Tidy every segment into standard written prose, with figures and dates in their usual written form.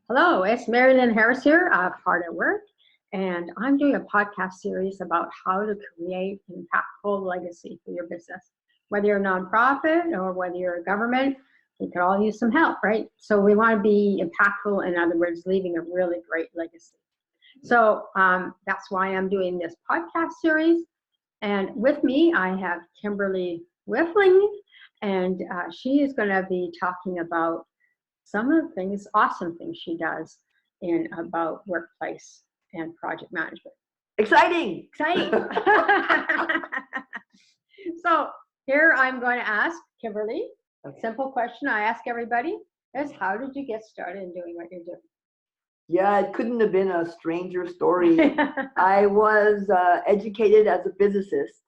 Hello, it's Marilyn Harris here of Hard at Work, and I'm doing a podcast series about how to create impactful legacy for your business. Whether you're a nonprofit or whether you're a government, we could all use some help, right? So we want to be impactful, in other words, leaving a really great legacy. So that's why I'm doing this podcast series. And with me, I have Kimberly Whiffling, and she is going to be talking about some of the things, awesome things she does in about workplace and project management. Exciting! Exciting. So here I'm going to ask Kimberly, a simple question I ask everybody is, how did you get started in doing what you're doing? Yeah, it couldn't have been a stranger story. I was educated as a physicist.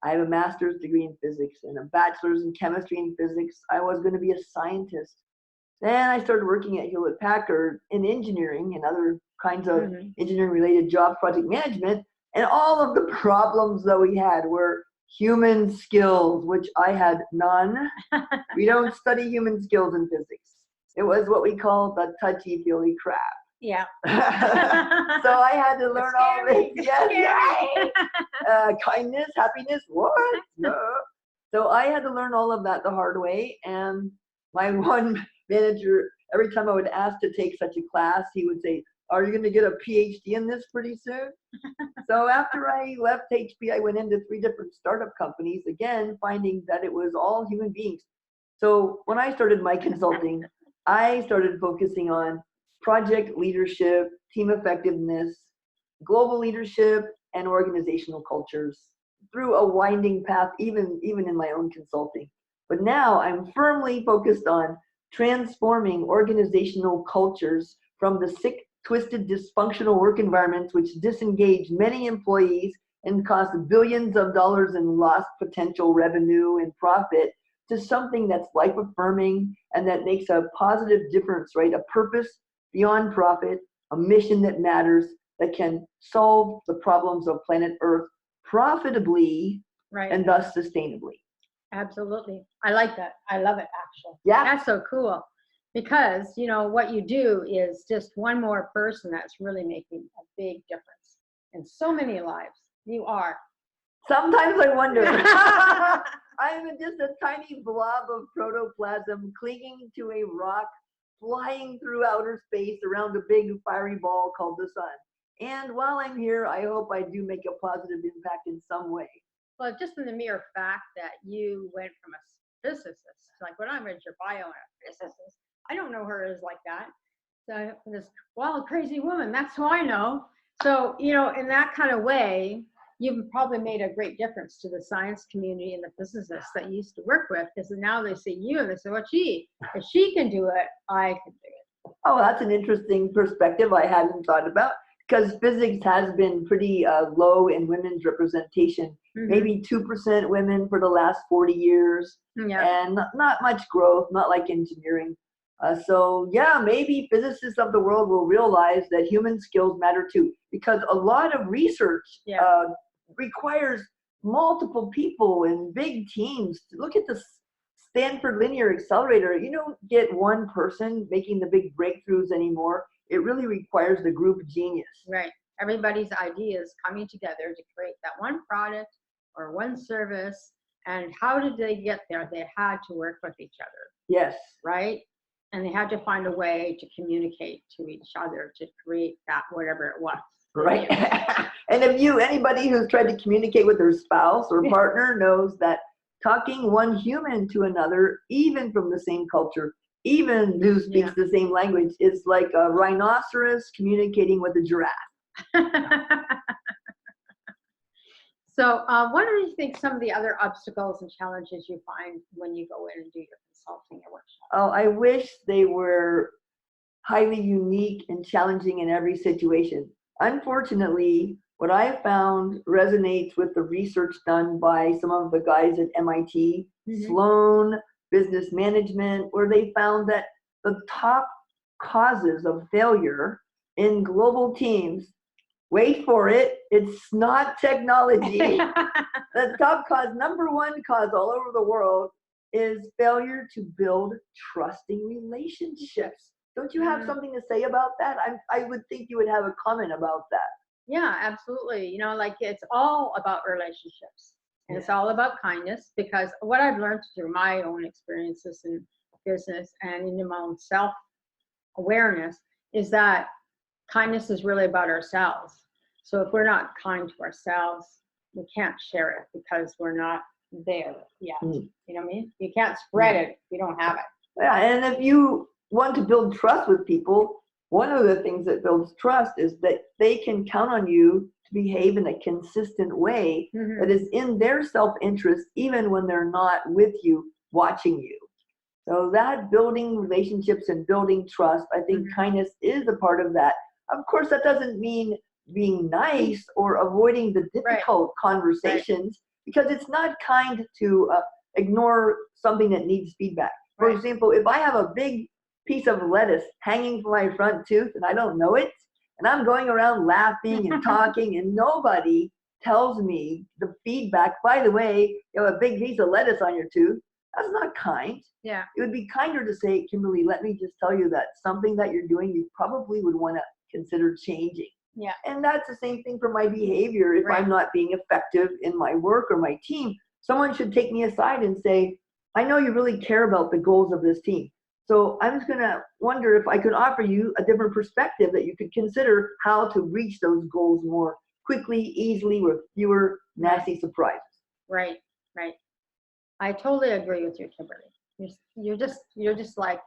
I have a master's degree in physics and a bachelor's in chemistry and physics. I was going to be a scientist. Then I started working at Hewlett Packard in engineering and other kinds of engineering-related jobs, project management, and all of the problems that we had were human skills, which I had none. We don't study human skills in physics. It was what we call the touchy-feely crap. Yeah. So I had to learn all this. Yes. Kindness, happiness, what? No. So I had to learn all of that the hard way. And my one manager, every time I would ask to take such a class, he would say, "Are you going to get a PhD in this pretty soon?" So after I left HP, I went into 3 different startup companies, again, finding that it was all human beings. So when I started my consulting, I started focusing on project leadership, team effectiveness, global leadership, and organizational cultures through a winding path, even in my own consulting. But now I'm firmly focused on transforming organizational cultures from the sick, twisted, dysfunctional work environments which disengage many employees and cost billions of dollars in lost potential revenue and profit to something that's life affirming and that makes a positive difference, right? A purpose beyond profit, a mission that matters, that can solve the problems of planet Earth profitably, right, and thus sustainably. Absolutely. I like that. I love it, actually. Yeah. That's so cool. Because, you know, what you do is just one more person that's really making a big difference in so many lives. You are. Sometimes I wonder. I'm just a tiny blob of protoplasm clinging to a rock, flying through outer space around a big fiery ball called the sun. And while I'm here, I hope I do make a positive impact in some way. Well, just in the mere fact that you went from a physicist, like when I read your bio on a physicist, I don't know her as like that. So this wild, crazy woman, that's who I know. So, you know, in that kind of way, you've probably made a great difference to the science community and the physicists that you used to work with, because now they see you and they say, well, gee, if she can do it, I can do it. Oh, that's an interesting perspective I hadn't thought about, because physics has been pretty low in women's representation. Maybe 2% women for the last 40 years, and not much growth, not like engineering. So yeah, maybe physicists of the world will realize that human skills matter too, because a lot of research requires multiple people in big teams. Look at the Stanford Linear Accelerator. You don't get one person making the big breakthroughs anymore. It really requires the group genius. Right. Everybody's ideas coming together to create that one product or one service. And how did they get there? They had to work with each other. Yes. Right? And they had to find a way to communicate to each other to create that, whatever it was. Right. And if anybody who's tried to communicate with their spouse or partner knows that talking one human to another, even from the same culture, even who speaks the same language, is like a rhinoceros communicating with a giraffe. So what do you think some of the other obstacles and challenges you find when you go in and do your consulting or workshop? Oh, I wish they were highly unique and challenging in every situation. Unfortunately, what I have found resonates with the research done by some of the guys at MIT, Sloan Business Management, where they found that the top causes of failure in global teams, wait for it, it's not technology. The top cause, #1 cause all over the world, is failure to build trusting relationships. Don't you have something to say about that? I would think you would have a comment about that. Yeah, absolutely. You know, like it's all about relationships and it's all about kindness, because what I've learned through my own experiences in business and in my own self awareness is that kindness is really about ourselves. So if we're not kind to ourselves, we can't share it because we're not there yet. You know what I mean? You can't spread it if you don't have it. Yeah, and if you want to build trust with people, one of the things that builds trust is that they can count on you to behave in a consistent way that is in their self-interest, even when they're not with you, watching you. So that building relationships and building trust, I think kindness is a part of that. Of course, that doesn't mean being nice or avoiding the difficult conversations, because it's not kind to ignore something that needs feedback. For example, if I have a big piece of lettuce hanging from my front tooth and I don't know it, and I'm going around laughing and talking and nobody tells me the feedback, by the way, you have a big piece of lettuce on your tooth, that's not kind. Yeah. It would be kinder to say, Kimberly, let me just tell you that something that you're doing, you probably would want to consider changing. Yeah. And that's the same thing for my behavior. If I'm not being effective in my work or my team, someone should take me aside and say, I know you really care about the goals of this team. So I'm just going to wonder if I could offer you a different perspective that you could consider how to reach those goals more quickly, easily, with fewer nasty surprises. Right. I totally agree with you, Kimberly. You're just like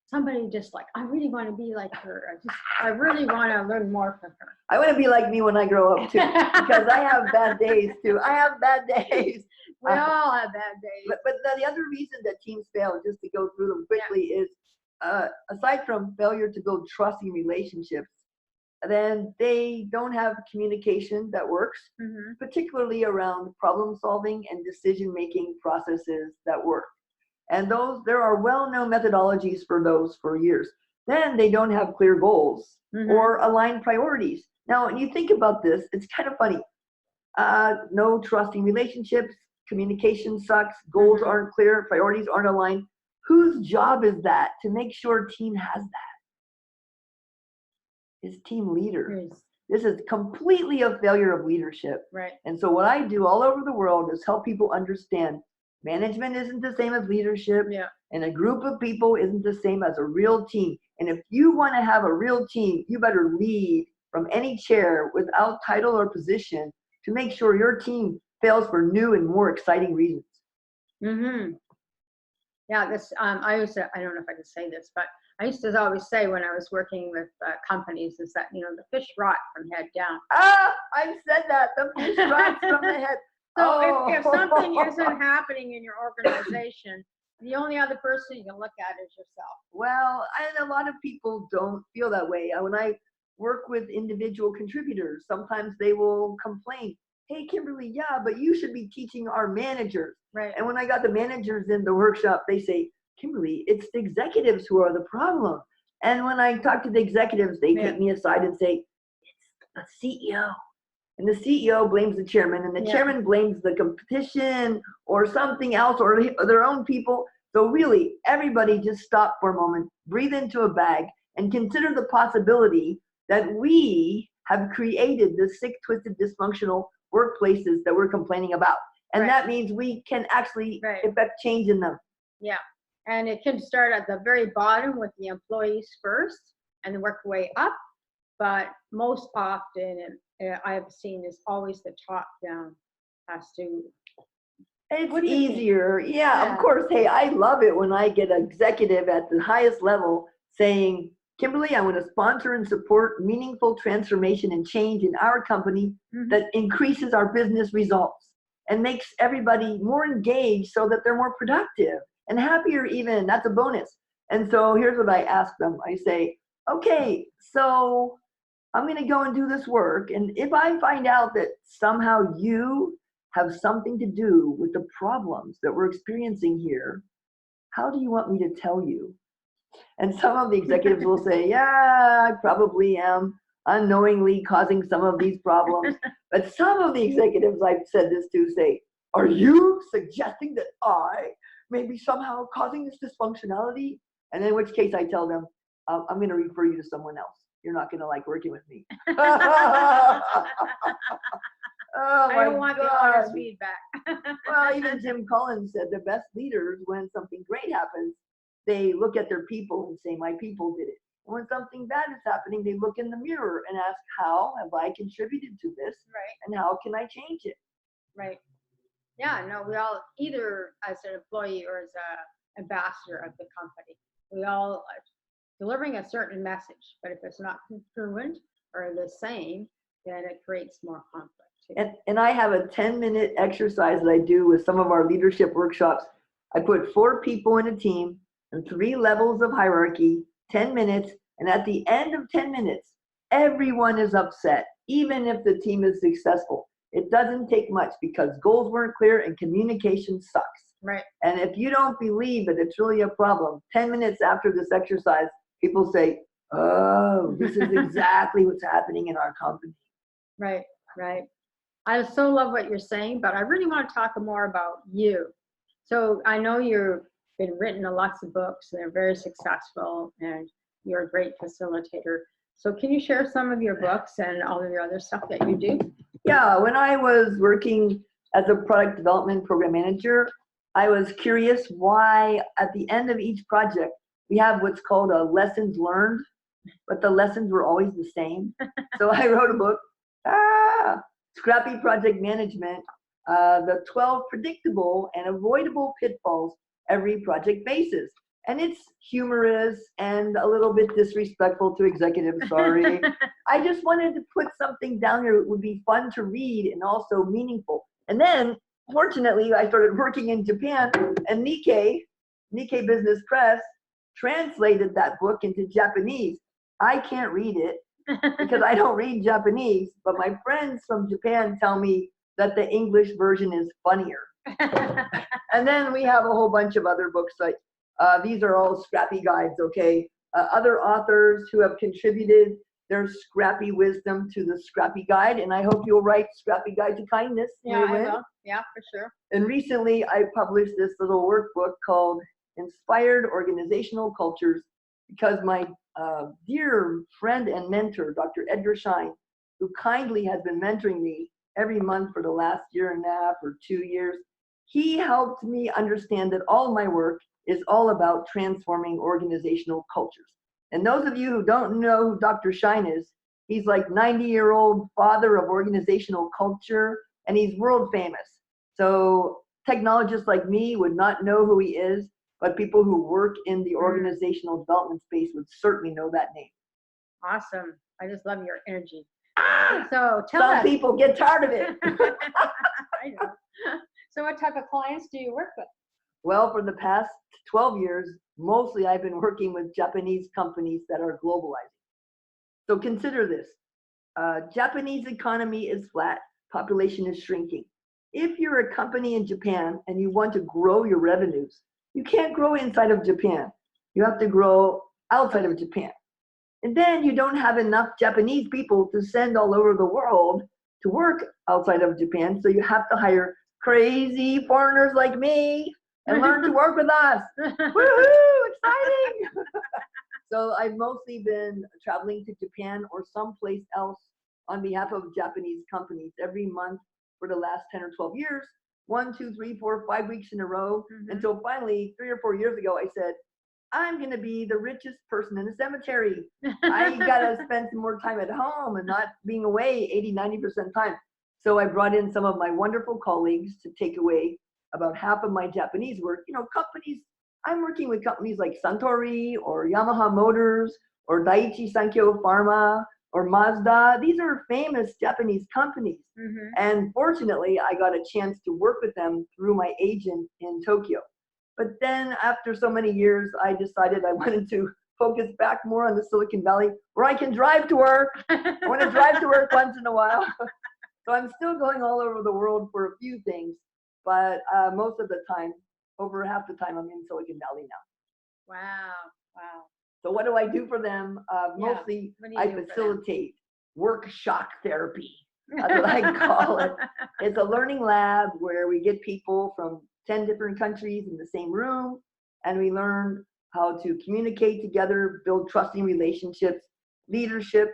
somebody, just like, I really want to be like her. I really want to learn more from her. I want to be like me when I grow up too, because I have bad days too. I have bad days. We all have bad days. But the other reason that teams fail, just to go through them quickly, is aside from failure to build trusting relationships, then they don't have communication that works, particularly around problem solving and decision making processes that work. And there are well-known methodologies for those for years. Then they don't have clear goals or aligned priorities. Now, when you think about this, it's kind of funny. No trusting relationships, communication sucks, goals aren't clear, priorities aren't aligned. Whose job is that to make sure a team has that? It's team leader. This is completely a failure of leadership. Right. And so what I do all over the world is help people understand management isn't the same as leadership. Yeah. And a group of people isn't the same as a real team. And if you want to have a real team, you better lead from any chair without title or position to make sure your team fails for new and more exciting reasons. Yeah, this I used to, I don't know if I can say this, but I used to always say when I was working with companies is that, the fish rot from head down. I've said that, the fish rots from the head. So if something isn't happening in your organization, the only other person you can look at is yourself. Well, and a lot of people don't feel that way. When I work with individual contributors, sometimes they will complain, hey, Kimberly, yeah, but you should be teaching our managers. Right. And when I got the managers in the workshop, they say, Kimberly, it's the executives who are the problem. And when I talk to the executives, they take me aside and say, it's the CEO. And the CEO blames the chairman, and the chairman blames the competition or something else or their own people. So really, everybody just stop for a moment, breathe into a bag, and consider the possibility that we have created the sick, twisted, dysfunctional workplaces that we're complaining about. And that means we can actually effect change in them. Yeah. And it can start at the very bottom with the employees first and work way up. But most often, I've seen is always the top down has to. It's easier. Yeah, of course. Hey, I love it when I get an executive at the highest level saying, Kimberly, I want to sponsor and support meaningful transformation and change in our company that increases our business results and makes everybody more engaged so that they're more productive and happier even. That's a bonus. And so here's what I ask them. I say, okay, so I'm going to go and do this work. And if I find out that somehow you have something to do with the problems that we're experiencing here, how do you want me to tell you? And some of the executives will say, yeah, I probably am unknowingly causing some of these problems. But some of the executives I've said this to say, are you suggesting that I may be somehow causing this dysfunctionality? And in which case I tell them, I'm going to refer you to someone else. You're not going to like working with me. Oh I my don't want the God. honest feedback. Well, even Tim Collins said the best leaders, when something great happens, they look at their people and say, my people did it. And when something bad is happening, they look in the mirror and ask, how have I contributed to this? Right, And how can I change it? right. Yeah, no, we all, either as an employee or as an ambassador of the company, we all are delivering a certain message, but if it's not congruent or the same, then it creates more conflict too. And I have a 10-minute exercise that I do with some of our leadership workshops. I put 4 people in a team and 3 levels of hierarchy, 10 minutes, and at the end of 10 minutes, everyone is upset, even if the team is successful. It doesn't take much because goals weren't clear and communication sucks. Right. And if you don't believe that it's really a problem, 10 minutes after this exercise, people say, oh, this is exactly what's happening in our company. Right, right. I so love what you're saying, but I really want to talk more about you. So I know you've been written lots of books, and they're very successful, and you're a great facilitator. So can you share some of your books and all of your other stuff that you do? Yeah, when I was working as a product development program manager, I was curious why at the end of each project, we have what's called a lessons learned, but the lessons were always the same. So I wrote a book, Scrappy Project Management, the 12 predictable and avoidable pitfalls every project faces. And it's humorous and a little bit disrespectful to executives, sorry. I just wanted to put something down there that would be fun to read and also meaningful. And then, fortunately, I started working in Japan, and Nikkei Business Press translated that book into Japanese. I can't read it because I don't read Japanese, but my friends from Japan tell me that the English version is funnier. And then we have a whole bunch of other books like these are all scrappy guides, okay? Other authors who have contributed their scrappy wisdom to the Scrappy Guide, and I hope you'll write Scrappy Guide to Kindness. Yeah, I will. Yeah, for sure. And recently I published this little workbook called Inspired Organizational Cultures because my dear friend and mentor, Dr. Edgar Schein, who kindly has been mentoring me every month for the last 1.5 years or 2 years, he helped me understand that all of my work is all about transforming organizational cultures. And those of you who don't know who Dr. Schein is, he's like 90-year-old father of organizational culture, and he's world famous. So technologists like me would not know who he is, but people who work in the organizational development space would certainly know that name. Awesome. I just love your energy. So tell Some us. people get tired of it. I know. So what type of clients do you work with? Well, for the past 12 years, mostly I've been working with Japanese companies that are globalizing. So consider this. Japanese economy is flat, population is shrinking. If you're a company in Japan and you want to grow your revenues, you can't grow inside of Japan. You have to grow outside of Japan. And then you don't have enough Japanese people to send all over the world to work outside of Japan. So you have to hire crazy foreigners like me and learn to work with us. Woohoo, exciting. So I've mostly been traveling to Japan or someplace else on behalf of Japanese companies every month for the last 10 or 12 years, 1, 2, 3, 4, 5 weeks in a row, until finally 3 or 4 years ago, I said, I'm going to be the richest person in the cemetery. I got to spend some more time at home and not being away 80-90% of the time. So I brought in some of my wonderful colleagues to take away about half of my Japanese work. You know, companies, I'm working with companies like Suntory or Yamaha Motors or Daiichi Sankyo Pharma or Mazda. These are famous Japanese companies. And fortunately, I got a chance to work with them through my agent in Tokyo. But then after so many years, I decided I wanted to focus back more on the Silicon Valley where I can drive to work. I want to drive to work once in a while. So I'm still going all over the world for a few things, but most of the time, over half the time, I'm in Silicon Valley now. Wow, wow. So what do I do for them? Mostly I facilitate work shock therapy. That's what I call it. It's a learning lab where we get people from 10 different countries in the same room, and we learn how to communicate together, build trusting relationships, leadership.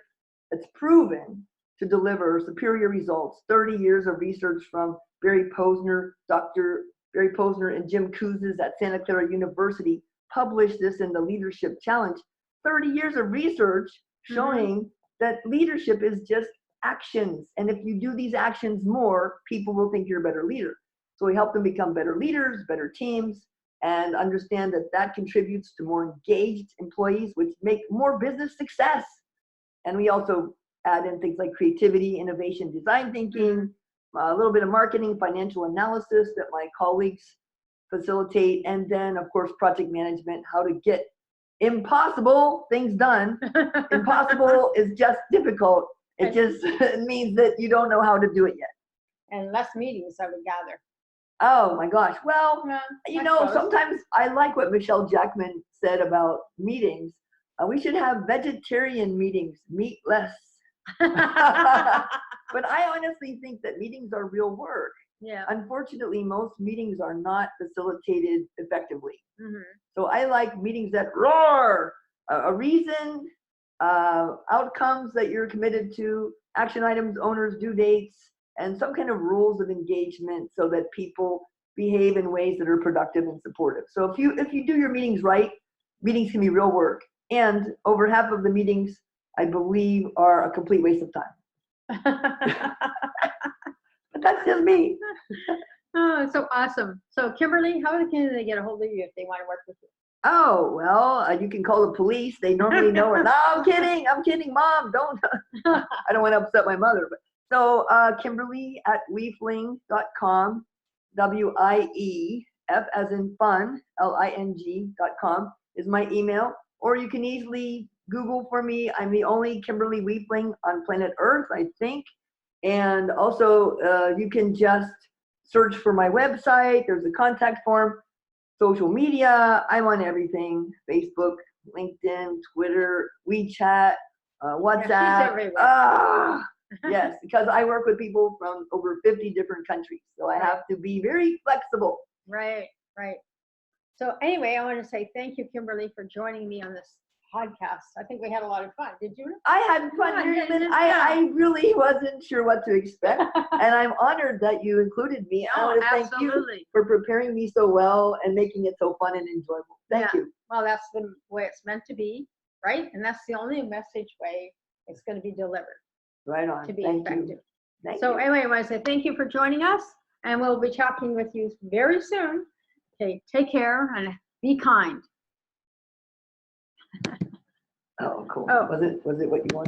It's proven to deliver superior results. 30 years of research from Barry Posner, Dr. Barry Posner and Jim Kouzes at Santa Clara University published this in the Leadership Challenge. 30 years of research showing that leadership is just actions. And if you do these actions more, people will think you're a better leader. So we help them become better leaders, better teams, and understand that that contributes to more engaged employees, which make more business success. And we also add in things like creativity, innovation, design thinking, a little bit of marketing, financial analysis that my colleagues facilitate, and then of course project management, how to get impossible things done. Impossible is just difficult. It just means that you don't know how to do it yet. And less meetings, I would gather. Oh my gosh. Well, Yeah, sometimes I like what Michelle Jackman said about meetings. We should have vegetarian meetings, meat less. But I honestly think that meetings are real work. Yeah. Unfortunately, most meetings are not facilitated effectively. Mm-hmm. So I like meetings that roar, a reason, outcomes that you're committed to, action items, owners, due dates, and some kind of rules of engagement so that people behave in ways that are productive and supportive. So if you do your meetings right, meetings can be real work. And over half of the meetings, I believe, are a complete waste of time. But that's just me. Oh, so awesome. So Kimberly, how can they get a hold of you if they want to work with you? Oh, well, you can call the police. They normally know it. No, I'm kidding, Mom. Don't. I don't want to upset my mother. But so Kimberly at wiefling.com, WIEF as in fun, LING.com is my email. Or you can easily Google for me. I'm the only Kimberly Wiefling on planet Earth, I think. And also, you can just search for my website. There's a contact form. Social media, I'm on everything. Facebook, LinkedIn, Twitter, WeChat, WhatsApp. Yeah, she's everywhere. Yes, because I work with people from over 50 different countries. So I have to be very flexible. Right. So anyway, I want to say thank you, Kimberly, for joining me on this podcast. I think we had a lot of fun. Did you? I had fun. I really wasn't sure what to expect. And I'm honored that you included me. I want to thank you for preparing me so well and making it so fun and enjoyable. Thank you. Well, that's the way it's meant to be, right? And that's the only message way it's going to be delivered. Right on. To be Thank effective. you. Thank So you. anyway, I want to say thank you for joining us, and we'll be talking with you very soon. Okay, take care and be kind. Oh, cool. Oh. Was it what you wanted?